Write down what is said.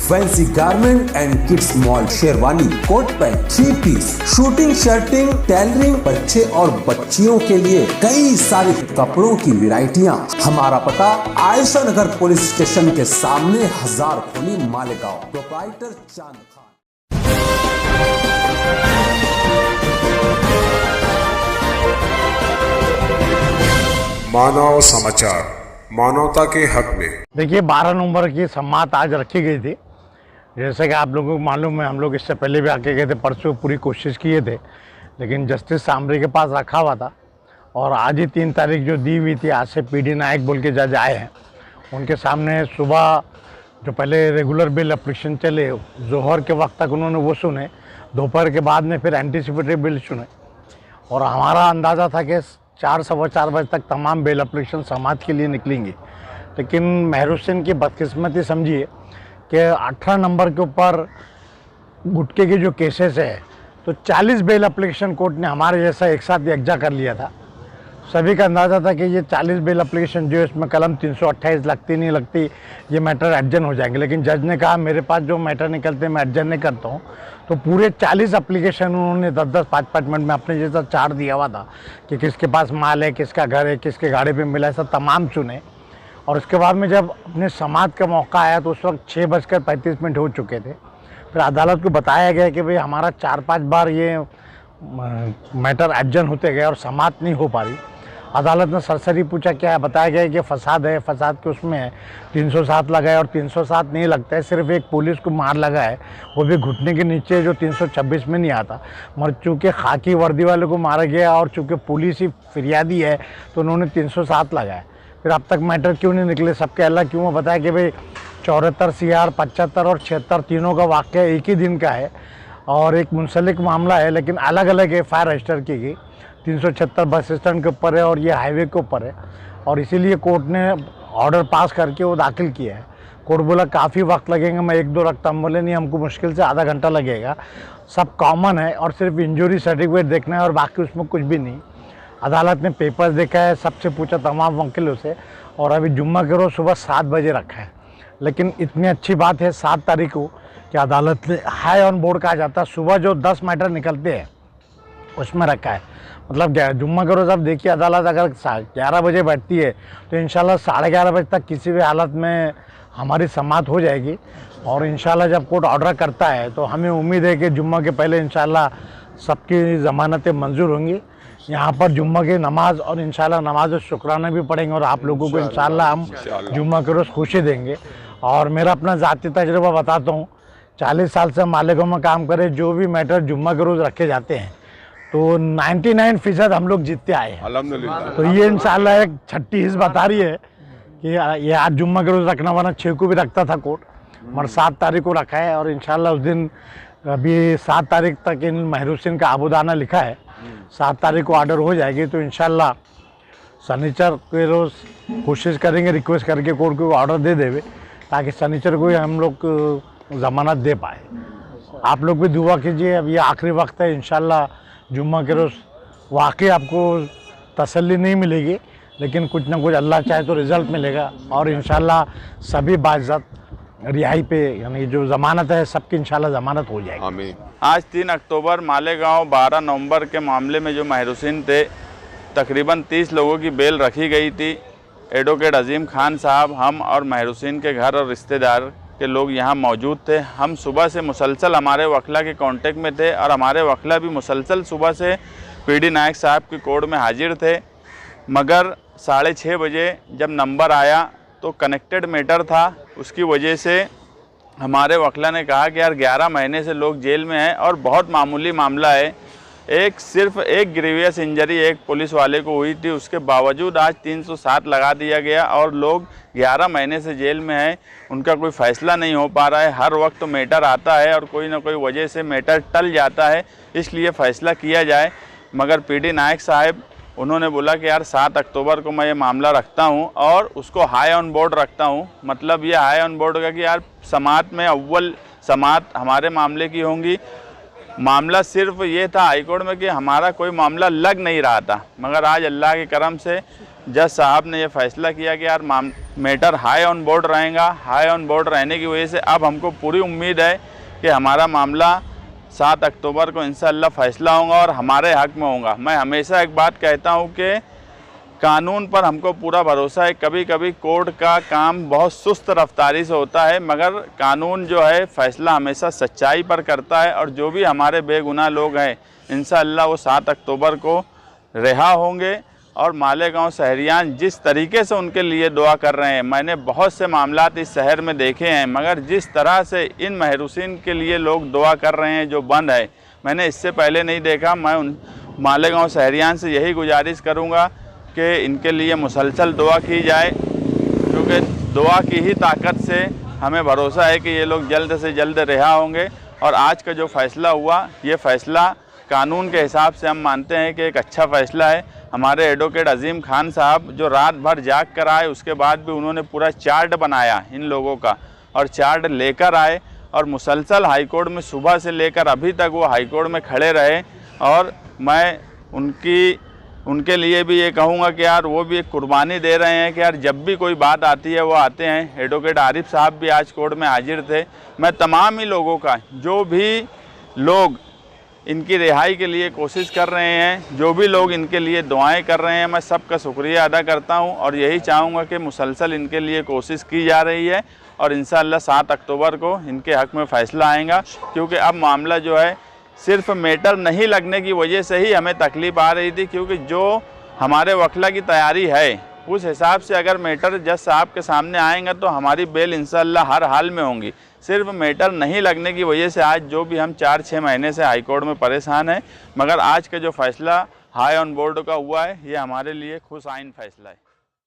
Fancy garment and kids mall, sherwani, coat pant, 3 piece, suiting, shirting, tailoring, बच्चे और बच्चियों के लिए कई सारे कपड़ों की वैरायटियां। हमारा पता आयशा नगर पुलिस स्टेशन के सामने, हजार खोली, मालेगांव। प्रोप्राइटर चांद खान। मानव समाचार, मानवता के हक में। देखिए 12 नवंबर की सम्मात आज रखी गई थी। जैसे कि आप लोगों को मालूम है, हम लोग इससे पहले भी आके गए थे, परसों पूरी कोशिश किए थे, लेकिन जस्टिस सामरी के पास रखा हुआ था। और आज ही 3 तारीख जो दी हुई थी, आज से पीडी नायक बोल के जज आए हैं। उनके सामने सुबह जो पहले रेगुलर बिल एप्लीकेशन चले, जोहर के वक्त तक उन्होंने वो सुने, दोपहर के बाद में फिर एंटीसिपेटरी बिल सुने। और हमारा अंदाज़ा था कि 4 सवा 4 बजे तक तमाम बेल एप्लीकेशन समाज के लिए निकलेंगी, लेकिन मेहर हुसैन की बदकिस्मती समझिए कि 18 नंबर के ऊपर गुटके के जो केसेस है, तो 40 बेल एप्लीकेशन कोर्ट ने हमारे जैसा एक साथ यकजा कर लिया था। सभी का अंदाज़ा था कि ये 40 बेल एप्लीकेशन जो इसमें कलम 328 लगती नहीं लगती, ये मैटर एडजन हो जाएंगे, लेकिन जज ने कहा मेरे पास जो मैटर निकलते हैं मैं एडजन नहीं करता हूँ। तो पूरे 40 एप्लीकेशन उन्होंने 10-10, 5-5 मिनट में अपने जैसा चार्ट दिया हुआ था कि किसके पास माल है, किसका घर है, किसके गाड़ी पे मिला है, सब तमाम चुने। और उसके बाद में जब अपने समाज का मौका आया तो उस वक्त 6:35 हो चुके थे। फिर अदालत को बताया गया कि भाई हमारा 4-5 बार ये मैटर एडजन होते गए और समाप्त नहीं हो पा रही। अदालत ने सरसरी पूछा क्या है, बताया गया कि फसाद है, फसाद के उसमें है 307 लगा है, और 307 नहीं लगता है, सिर्फ एक पुलिस को मार लगा है, वो भी घुटने के नीचे, जो 326 में नहीं आता। मगर चूँकि खाकी वर्दी वाले को मारा गया और चूँकि पुलिस ही फिरियादी है तो उन्होंने 307 लगाया। फिर अब तक मैटर क्यों नहीं निकले, सबके अलग क्यों? बताया कि भाई 74 CR, 75 और 76 तीनों का वाक़या एक ही दिन का है और एक मुंसलिक मामला है, लेकिन अलग अलग FIR रजिस्टर की गई। 376 बस स्टैंड के ऊपर है और ये हाईवे के ऊपर है, और इसीलिए कोर्ट ने ऑर्डर पास करके वो दाखिल किया है। कोर्ट बोला काफ़ी वक्त लगेगा, मैं 1-2 रखता हूँ। बोले नहीं, हमको मुश्किल से आधा घंटा लगेगा, सब कॉमन है और सिर्फ इंजरी सर्टिफिकेट देखना है और बाकी उसमें कुछ भी नहीं। अदालत ने पेपर्स देखा है, सबसे पूछा तमाम वकीलों से, और अभी जुम्मा के रोज़ सुबह 7 बजे रखा है। लेकिन इतनी अच्छी बात है 7 तारीख को कि अदालत ने हाई ऑन बोर्ड कहा जाता है, सुबह जो 10 मैटर निकलते हैं उसमें रखा है। मतलब जुम्मा के रोज़ आप देखिए, अदालत अगर 11 बजे बैठती है तो इंशाल्लाह 11:30 बजे तक किसी भी हालत में हमारी समाअत हो जाएगी। और इंशाल्लाह जब कोर्ट ऑर्डर करता है तो हमें उम्मीद है कि जुम्मा के पहले इंशाल्लाह सबकी ज़मानतें मंजूर होंगी। यहाँ पर जुम्मा की नमाज और इंशाल्लाह नमाज शुक्राना भी पढ़ेंगे और आप लोगों को इंशाल्लाह हम जुम्मा के रोज़ खुशी देंगे। और मेरा अपना ज़ाती तजुर्बा बताता हूँ, 40 साल से मालेगांव में काम करे, जो भी मैटर जुम्मा के रोज़ रखे जाते हैं तो 99% हम लोग जीतते आए हैं अल्हम्दुलिल्लाह। तो ये इंशाल्लाह एक छठी हिस्स बता रही है कि ये आज जुम्मा के रोज़ रखना, वरना 6 को भी रखता था कोर्ट, मगर 7 तारीख को रखा है। और इंशाल्लाह उस दिन अभी 7 तारीख तक इन मेहर हुसैन का आबूदाना लिखा है, 7 तारीख को ऑर्डर हो जाएगी। तो इंशाल्लाह शनिचर के रोज़ कोशिश करेंगे रिक्वेस्ट करके कोर्ट को ऑर्डर दे देवे, ताकि शनिचर को ही हम लोग ज़मानत दे पाए। आप लोग भी दुआ कीजिए, अब ये आखिरी वक्त है। इंशाल्लाह जुम्मा के रोज़ वाकई आपको तसल्ली नहीं मिलेगी, लेकिन कुछ ना कुछ अल्लाह चाहे तो रिज़ल्ट मिलेगा और इंशाल्लाह सभी बाइज़्ज़त रिहाई पे, यानी जो ज़मानत है सबकी इंशाल्लाह ज़मानत हो जाएगी। आमीन। आज 3 अक्टूबर मालेगांव 12 नवंबर के मामले में जो मेहर हुसैन थे, तकरीबन 30 लोगों की बेल रखी गई थी। एडवोकेट अजीम खान साहब, हम और मेहर हुसैन के घर और रिश्तेदार के लोग यहाँ मौजूद थे। हम सुबह से मुसलसल हमारे वकला के कांटेक्ट में थे और हमारे वकला भी मुसलसल सुबह से पीडी नायक साहब की कोर्ट में हाजिर थे। मगर 6:30 बजे जब नंबर आया तो कनेक्टेड मैटर था, उसकी वजह से हमारे वकला ने कहा कि यार 11 महीने से लोग जेल में हैं और बहुत मामूली मामला है, सिर्फ एक ग्रीवियस इंजरी एक पुलिस वाले को हुई थी, उसके बावजूद आज 307 लगा दिया गया और लोग 11 महीने से जेल में हैं, उनका कोई फ़ैसला नहीं हो पा रहा है। हर वक्त तो मैटर आता है और कोई ना कोई वजह से मैटर टल जाता है, इसलिए फ़ैसला किया जाए। मगर पीडी नायक साहब उन्होंने बोला कि यार 7 अक्टूबर को मैं ये मामला रखता हूँ और उसको हाई ऑन बोर्ड रखता हूँ। मतलब ये हाई ऑन बोर्ड का कि यार समाअत में अव्वल समाअत हमारे मामले की होंगी मामला सिर्फ ये था हाईकोर्ट में कि हमारा कोई मामला लग नहीं रहा था, मगर आज अल्लाह के करम से जज साहब ने ये फैसला किया कि यार मैटर हाई ऑन बोर्ड रहेगा। हाई ऑन बोर्ड रहने की वजह से अब हमको पूरी उम्मीद है कि हमारा मामला 7 अक्टूबर को इंशाअल्लाह फ़ैसला होगा और हमारे हक़ में होगा। मैं हमेशा एक बात कहता हूँ कि कानून पर हमको पूरा भरोसा है। कभी कभी कोर्ट का काम बहुत सुस्त रफ्तारी से होता है, मगर कानून जो है फ़ैसला हमेशा सच्चाई पर करता है और जो भी हमारे बेगुनाह लोग हैं इंशाअल्लाह वो 7 अक्टूबर को रिहा होंगे। और मालेगांव शहरियान जिस तरीके से उनके लिए दुआ कर रहे हैं, मैंने बहुत से मामलात इस शहर में देखे हैं, मगर जिस तरह से इन महरूसीन के लिए लोग दुआ कर रहे हैं जो बंद है, मैंने इससे पहले नहीं देखा। मैं उन मालेगांव शहरियान से यही गुजारिश करूँगा कि इनके लिए मुसलसल दुआ की जाए, क्योंकि दुआ की ही ताकत से हमें भरोसा है कि ये लोग जल्द से जल्द रिहा होंगे। और आज का जो फ़ैसला हुआ, ये फ़ैसला कानून के हिसाब से हम मानते हैं कि एक अच्छा फ़ैसला है। हमारे एडवोकेट अजीम खान साहब जो रात भर जाग कर आए, उसके बाद भी उन्होंने पूरा चार्ट बनाया इन लोगों का और चार्ट लेकर आए और मुसलसल हाईकोर्ट में सुबह से लेकर अभी तक वो हाईकोर्ट में खड़े रहे। और मैं उनके लिए भी ये कहूँगा कि यार वो भी एक कुर्बानी दे रहे हैं कि यार जब भी कोई बात आती है वो आते हैं। एडवोकेट आरिफ साहब भी आज कोर्ट में हाजिर थे। मैं तमाम ही लोगों का, जो भी लोग इनकी रिहाई के लिए कोशिश कर रहे हैं, जो भी लोग इनके लिए दुआएं कर रहे हैं, मैं सबका शुक्रिया अदा करता हूं और यही चाहूँगा कि मुसलसल इनके लिए कोशिश की जा रही है और इंशाअल्लाह 7 अक्टूबर को इनके हक़ में फ़ैसला आएगा। क्योंकि अब मामला जो है सिर्फ मैटर नहीं लगने की वजह से ही हमें तकलीफ़ आ रही थी, क्योंकि जो हमारे वकला की तैयारी है उस हिसाब से अगर मैटर जज साहब के सामने आएंगे तो हमारी बेल इंशाअल्लाह हर हाल में होंगी। सिर्फ मैटर नहीं लगने की वजह से आज जो भी हम 4-6 महीने से हाईकोर्ट में परेशान हैं, मगर आज का जो फ़ैसला हाई ऑन बोर्ड का हुआ है ये हमारे लिए खुश आइन फ़ैसला है।